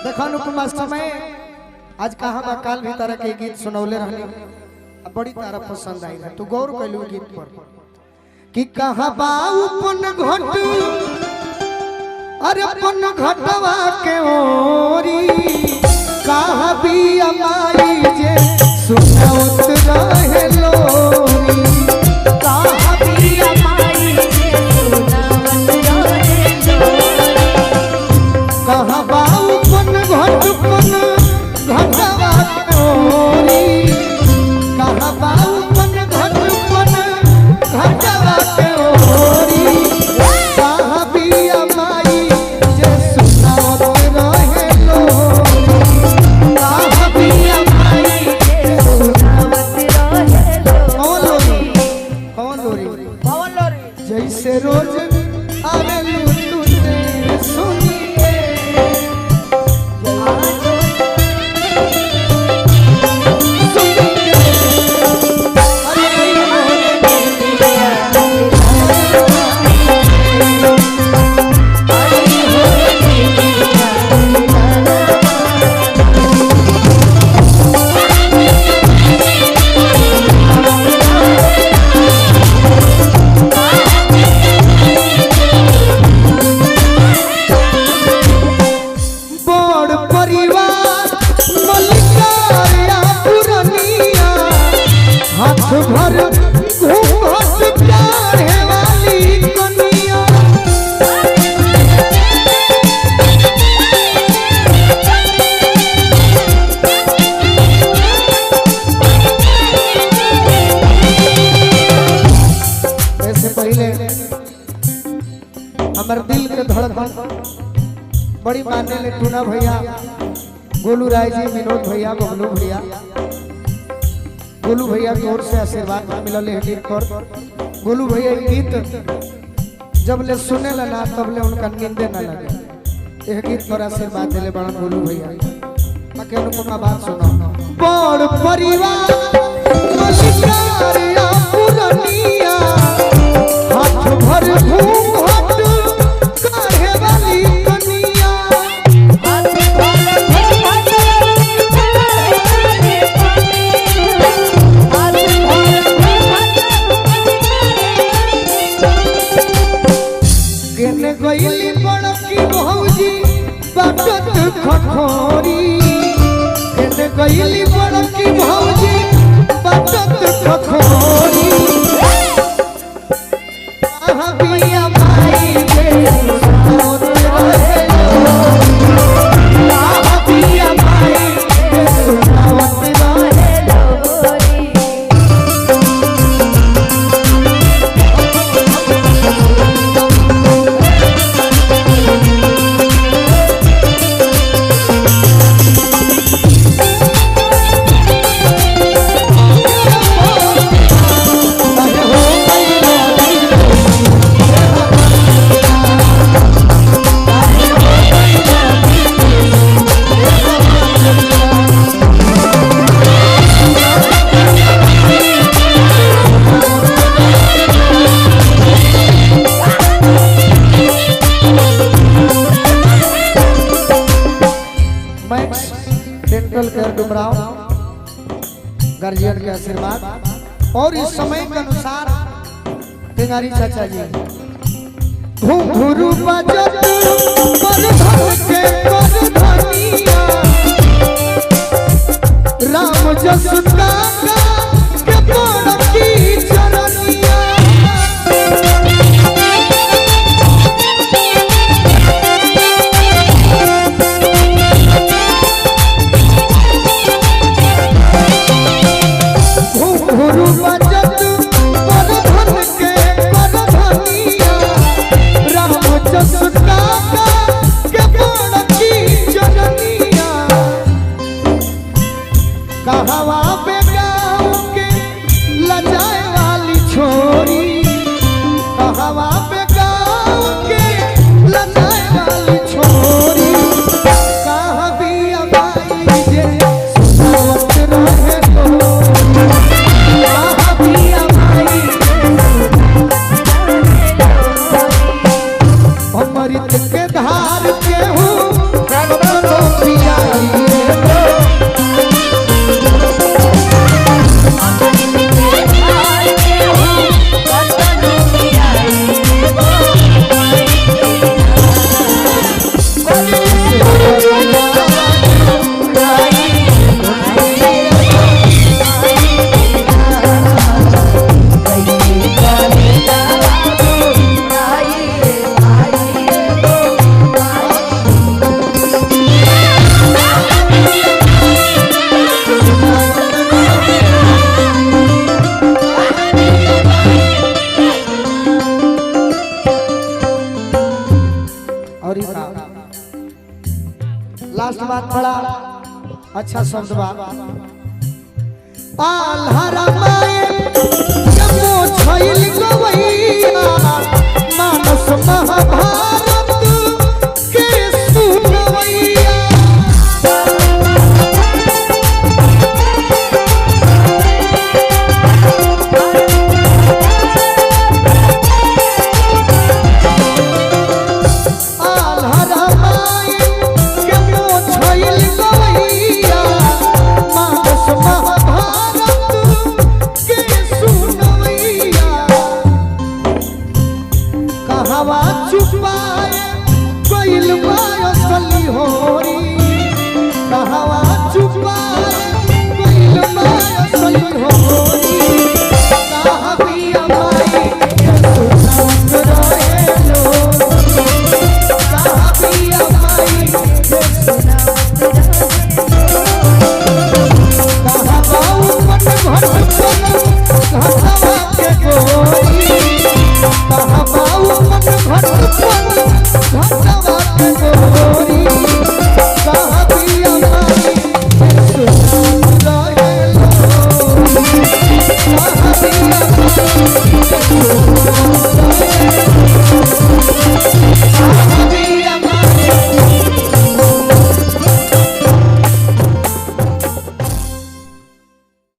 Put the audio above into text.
देखो अनुपमा समय आज कहाँ बा काल भी तरह के गीत सुनौले रहले बड़ी तारा पसंद आई तू गौर कैलू गीत पर कि कहाँ बा उपन घट अरे अपन घटवा के ओरी कहाँ भी अमाई जे सुनावत रहे लोरी कहाँ भी अमाई जे सुनावत रहे लोरी कहाँ बा उपन घट अपन घटवा के ओरी कहाँ बा उपन घट अपन घटवा के ओरी कहाँ भी अमाई जे सुनावत रहे लोरी कहाँ भी अमाई जे सुनावत रहे लोरी कौन लोरी कौन लोरी जैसे रोज आवे तुझे सुनिए भर घूमत प्यारे वाली कनिया ऐसे पहले हमारे दिल के धड़कन बड़ी मानने ले टूना भैया गोलू राय जी विनोद भैया बबलू भैया गोलू भैया की ओर से आशीर्वाद मिलल है गीत पर गोलू भैया गीत जब ले सुने ला ना तब ले उनका नींदे ना लगे यह गीत पर आशीर्वाद दिले बड़ा गोलू भैया बाकी अनुपमा बात सुनो बड़ परिवार मलिकारिया पुरनिया हाथ भर घूंघट काहे वाली कनिया हाथ भर घूंघट केने गईली बड़की भौजी बाटत खखोरी केने गईली बड़की भौजी बाटत खखोरी आहा बिया माई के सुनावत रहे लोरी आहा बिया माई के सुनावत रहे लोरी डेंटल केयर डुमराव गार्जियन के आशीर्वाद और इस समय के अनुसार टेंगारी चाचा जी घुंघरू बजत पर धर के कर धनिया राम जस काका के बड़की चरनिया घुंघरू बजत पर धर के कर धनिया राम जस काका के बड़की चरनिया कहवा पे गाँव के लजाए वाली छोरी कहवा पे गाँव के लजाए वाली छोरी कहाँ भी अमाई जे सुनावत रहे लोरी कहाँ भी अमाई अमृत के धार के हूँ लास्ट बात बड़ा अच्छा शब्द बात आल्हारा माए जमो छैल गवैया मानस महाभारत